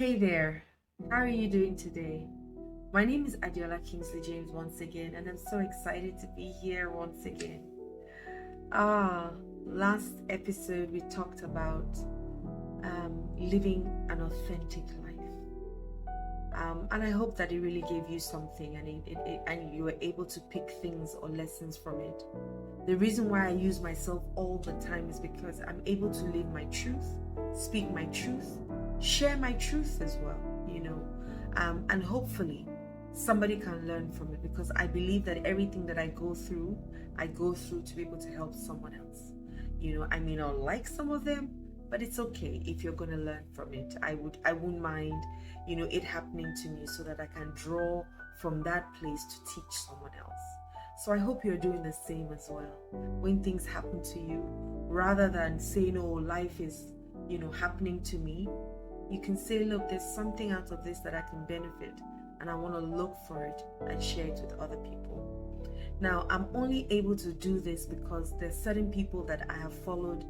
Hey there, how are you doing today? My name is Adiola Kingsley James once again, and I'm so excited to be here once again. Ah, Last episode we talked about living an authentic life. And I hope that it really gave you something and you were able to pick things or lessons from it. The reason why I use myself all the time is because I'm able to live my truth, speak my truth, share my truth as well, and hopefully somebody can learn from it, because I believe that everything that I go through to be able to help someone else. I may not like some of them, but it's okay if you're going to learn from it. I wouldn't mind, it happening to me, so that I can draw from that place to teach someone else. So I hope you're doing the same as well. When things happen to you, rather than saying, oh, life is, happening to me, you can say, look, there's something out of this that I can benefit, and I want to look for it and share it with other people. Now, I'm only able to do this because there's certain people that I have followed,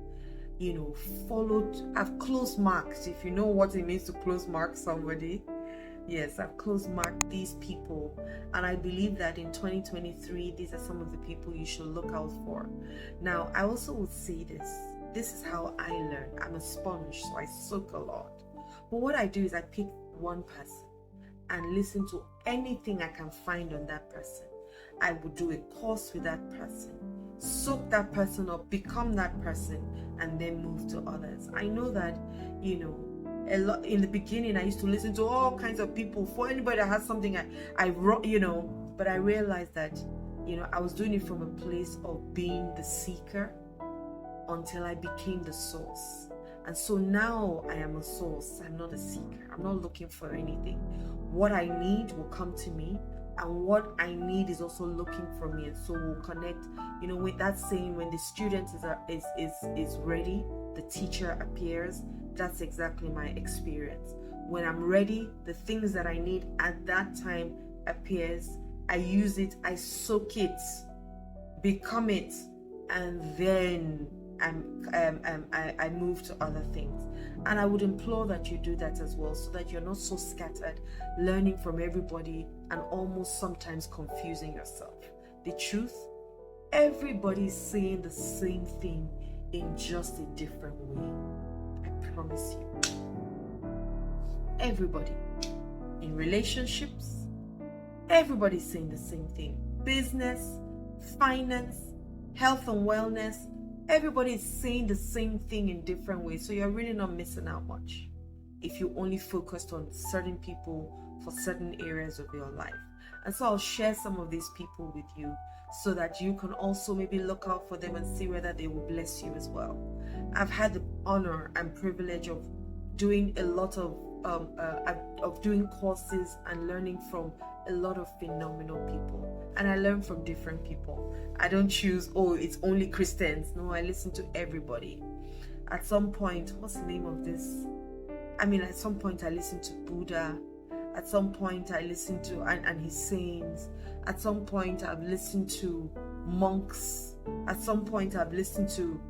I've close marked, if you know what it means to close mark somebody. Yes, I've close marked these people, and I believe that in 2023, these are some of the people you should look out for. Now, I also would say this is how I learn. I'm a sponge, so I soak a lot. But what I do is I pick one person and listen to anything I can find on that person. I would do a course with that person, soak that person up, become that person, and then move to others. I know that, a lot in the beginning I used to listen to all kinds of people. For anybody that has something I wrote, but I realized that, I was doing it from a place of being the seeker until I became the source. And so now I am a source. I'm not a seeker. I'm not looking for anything. What I need will come to me, and what I need is also looking for me. And so we'll connect. With that saying, when the student is ready, the teacher appears. That's exactly my experience. When I'm ready, the things that I need at that time appears. I use it. I soak it, become it, and then I move to other things. And I would implore that you do that as well, so that you're not so scattered, learning from everybody and almost sometimes confusing yourself. The truth, everybody's saying the same thing in just a different way. I promise you. Everybody. In relationships, everybody's saying the same thing. Business, finance, health and wellness, everybody is saying the same thing in different ways. So you're really not missing out much if you only focused on certain people for certain areas of your life. And so I'll share some of these people with you, so that you can also maybe look out for them and see whether they will bless you as well. I've had the honor and privilege of doing a lot of doing courses and learning from a lot of phenomenal people, and I learn from different people. I don't choose, oh, it's only Christians. No, I listen to everybody. At some point, what's the name of this? At some point I listen to Buddha. At some point I listen to and his sayings. At some point I've listened to monks. At some point I've listened to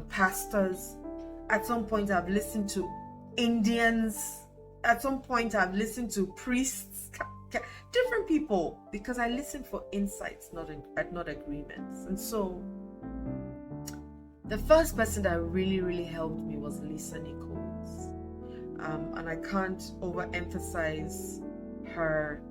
pastors. At some point I've listened to Indians. At some point I've listened to priests, different people, because I listen for insights, not agreements. And so the first person that really helped me was Lisa Nichols, and I can't overemphasize her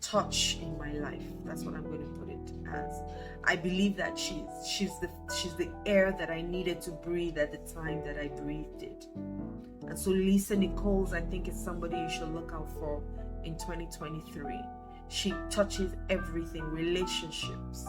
touch in my life. That's what I'm going to put it as. I believe that she's the air that I needed to breathe at the time that I breathed it. And so Lisa Nichols, I think, is somebody you should look out for in 2023. She touches everything: relationships,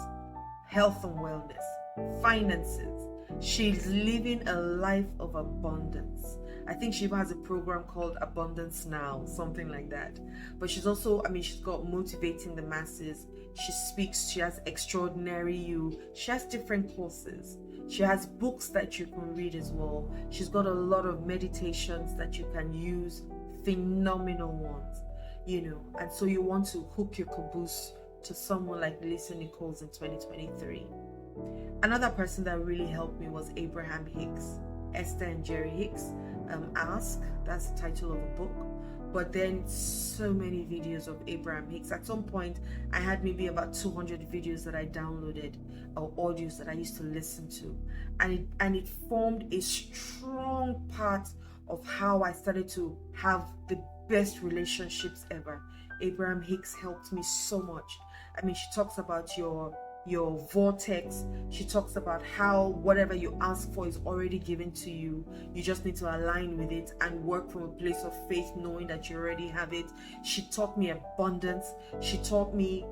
health and wellness, finances. She's living a life of abundance. I think she even has a program called Abundance Now, something like that. But she's also, she's got Motivating the Masses. She speaks, she has Extraordinary You. She has different courses. She has books that you can read as well. She's got a lot of meditations that you can use, phenomenal ones, And so you want to hook your caboose to someone like Lisa Nichols in 2023. Another person that really helped me was Abraham Hicks, Esther and Jerry Hicks. Ask. That's the title of the book. But then so many videos of Abraham Hicks. At some point, I had maybe about 200 videos that I downloaded, or audios that I used to listen to, and it formed a strong part of how I started to have the best relationships ever. Abraham Hicks helped me so much. I mean, she talks about your vortex. She talks about how whatever you ask for is already given to you. You just need to align with it and work from a place of faith, knowing that you already have it. She taught me abundance. She taught me,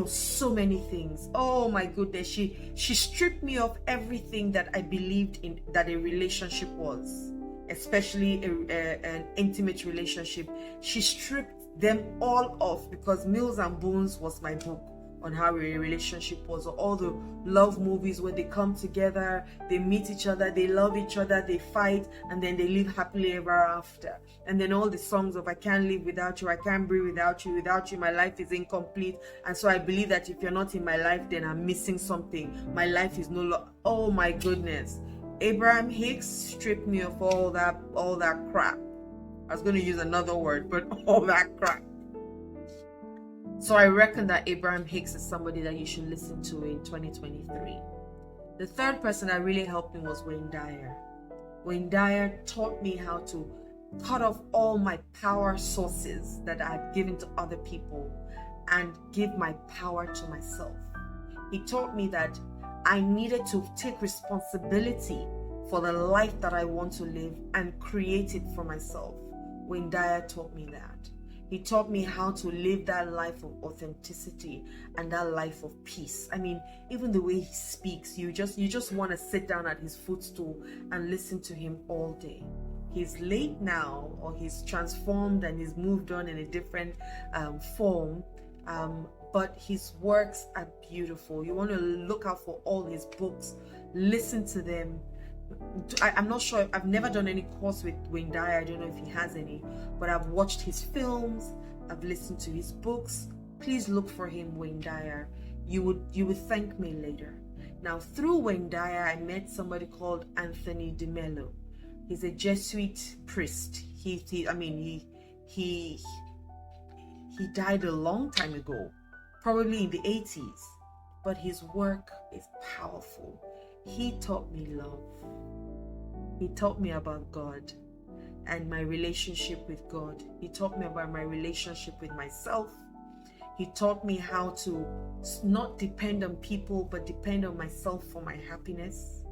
so many things. Oh my goodness. She stripped me of everything that I believed in that a relationship was, especially an intimate relationship. She stripped them all off, because Mills and Bones was my book on how a relationship was, or all the love movies where they come together, they meet each other, they love each other, they fight, and then they live happily ever after. And then all the songs of I can't live without you, I can't breathe without you my life is incomplete. And so I believe that if you're not in my life, then I'm missing something. My life is no longer. Oh my goodness. Abraham Hicks stripped me of all that crap. I was going to use another word, but all that crap. So I reckon that Abraham Hicks is somebody that you should listen to in 2023. The third person that really helped me was Wayne Dyer. Wayne Dyer taught me how to cut off all my power sources that I've given to other people and give my power to myself. He taught me that I needed to take responsibility for the life that I want to live and create it for myself. Wayne Dyer taught me that. He taught me how to live that life of authenticity and that life of peace. I mean, even the way he speaks, you just want to sit down at his footstool and listen to him all day. He's late now, or he's transformed and he's moved on in a different form. But his works are beautiful. You want to look out for all his books, listen to them. I'm not sure, I've never done any course with Wayne Dyer. I don't know if he has any, but I've watched his films, I've listened to his books. Please look for him, Wayne Dyer. You would thank me later. Now, through Wayne Dyer, I met somebody called Anthony DeMello. He's a Jesuit priest. He died a long time ago, probably in the 80s, but his work is powerful. He taught me love. He taught me about God and my relationship with God. He taught me about my relationship with myself. He taught me how to not depend on people, but depend on myself for my happiness.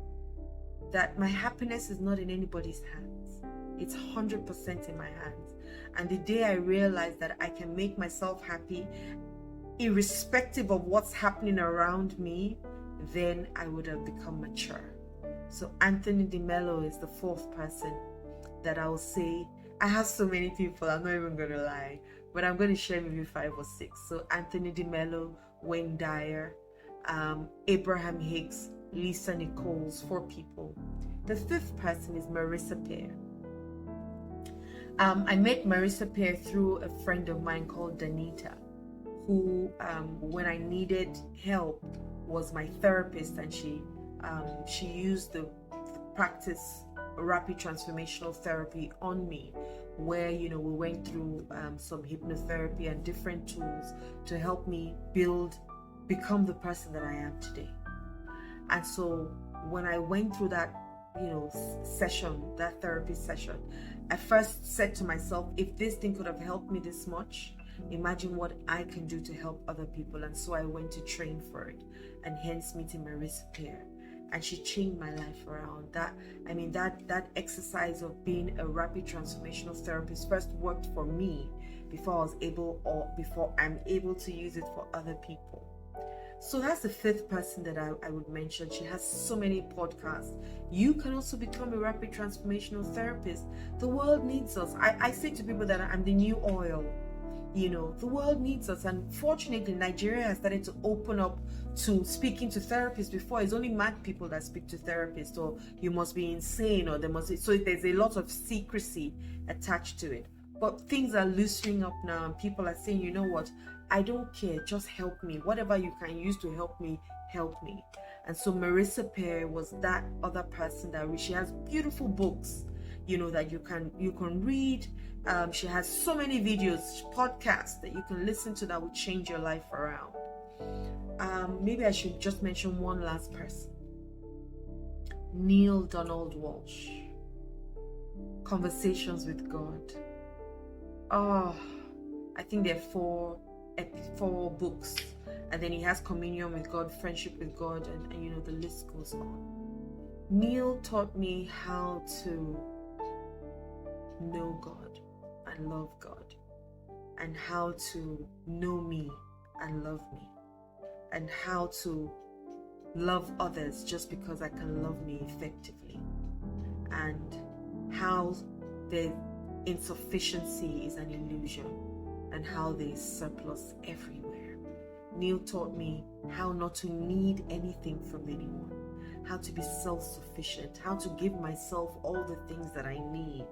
That my happiness is not in anybody's hands. It's 100% in my hands. And the day I realized that I can make myself happy, irrespective of what's happening around me, then I would have become mature. So Anthony DeMello is the fourth person that I will say. I have so many people, I'm not even going to lie, but I'm going to share with you 5 or 6. So Anthony DeMello, Wayne Dyer, Abraham Hicks, Lisa Nichols, 4 people. The fifth person is Marissa Peer. I met Marissa Peer through a friend of mine called Danita, who, when I needed help, was my therapist, and she used the practice rapid transformational therapy on me, where we went through some hypnotherapy and different tools to help me become the person that I am today. And so when I went through that session, that therapy session, I first said to myself, if this thing could have helped me this much, imagine what I can do to help other people. And so I went to train for it, and hence meeting Marissa Peer. And she changed my life around. That exercise of being a rapid transformational therapist first worked for me before I'm able to use it for other people. So that's the fifth person that I would mention. She has so many podcasts. You can also become a rapid transformational therapist. The world needs us. I say to people that I'm the new oil. The world needs us. And fortunately, Nigeria has started to open up to speaking to therapists. Before, it's only mad people that speak to therapists, or you must be insane, or so there's a lot of secrecy attached to it. But things are loosening up now, and people are saying, you know what, I don't care, just help me. Whatever you can use to help me, help me. And so Marissa Peer was that other person that she has beautiful books. that you can read. She has so many videos, podcasts that you can listen to that will change your life around. Maybe I should just mention one last person. Neil Donald Walsh. Conversations with God. Oh, I think there are four books, and then he has Communion with God, Friendship with God, and the list goes on. Neil taught me how to know God and love God, and how to know me and love me, and how to love others just because I can love me effectively, and how the insufficiency is an illusion, and how there is surplus everywhere. Neil taught me how not to need anything from anyone, how to be self-sufficient, how to give myself all the things that I need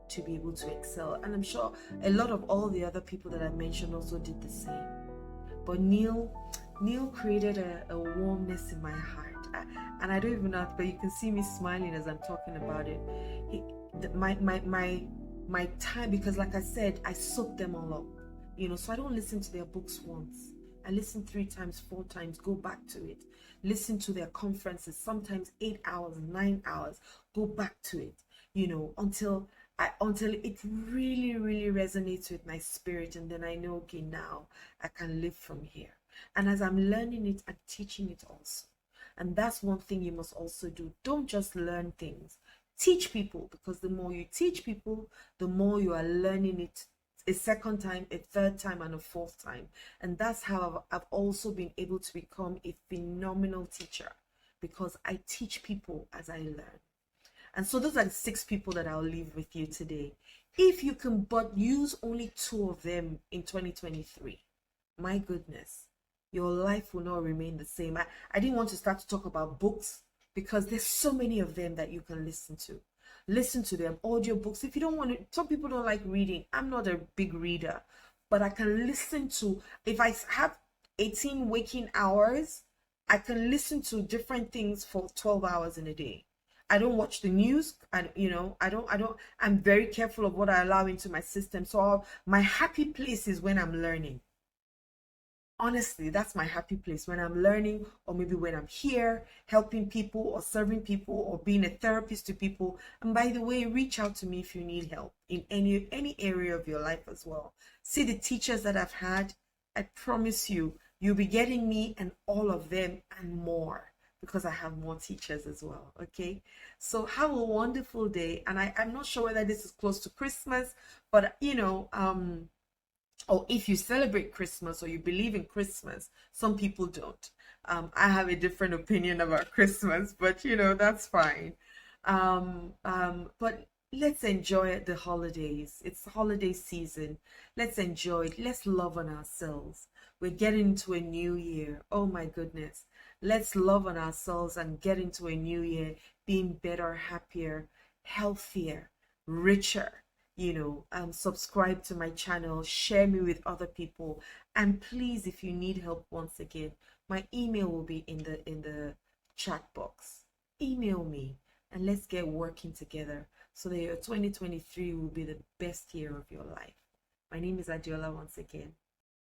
to be able to excel. And I'm sure a lot of all the other people that I mentioned also did the same. But Neil created a warmness in my heart, and I don't even know, but you can see me smiling as I'm talking about it. My time, because like I said, I soak them all up, so I don't listen to their books once. I listen 3 times, 4 times, go back to it, listen to their conferences, sometimes 8 hours, 9 hours, go back to it, until it really, really resonates with my spirit, and then I know, okay, now I can live from here. And as I'm learning it, I'm teaching it also. And that's one thing you must also do. Don't just learn things. Teach people, because the more you teach people, the more you are learning it a second time, a third time, and a fourth time. And that's how I've also been able to become a phenomenal teacher, because I teach people as I learn. And so those are the 6 people that I'll leave with you today. If you can but use only 2 of them in 2023, my goodness, your life will not remain the same. I didn't want to start to talk about books, because there's so many of them that you can listen to. Listen to them, audiobooks. If you don't want to, some people don't like reading. I'm not a big reader, but I can listen to, if I have 18 waking hours, I can listen to different things for 12 hours in a day. I don't watch the news, and I'm very careful of what I allow into my system. So my happy place is when I'm learning. Honestly, that's my happy place, when I'm learning, or maybe when I'm here helping people or serving people or being a therapist to people. And by the way, reach out to me if you need help in any area of your life as well. See the teachers that I've had. I promise you'll be getting me and all of them and more, because I have more teachers as well. Okay, so have a wonderful day. And I'm not sure whether this is close to Christmas, but or if you celebrate Christmas or you believe in Christmas. Some people don't. I have a different opinion about Christmas, but that's fine. But let's enjoy the holidays. It's holiday season. Let's enjoy it. Let's love on ourselves. We're getting into a new year. Oh my goodness. Let's love on ourselves and get into a new year being better, happier, healthier, richer. Subscribe to my channel, share me with other people, and please, if you need help, once again, my email will be in the chat box. Email me and let's get working together so that your 2023 will be the best year of your life. My name is Adiola once again.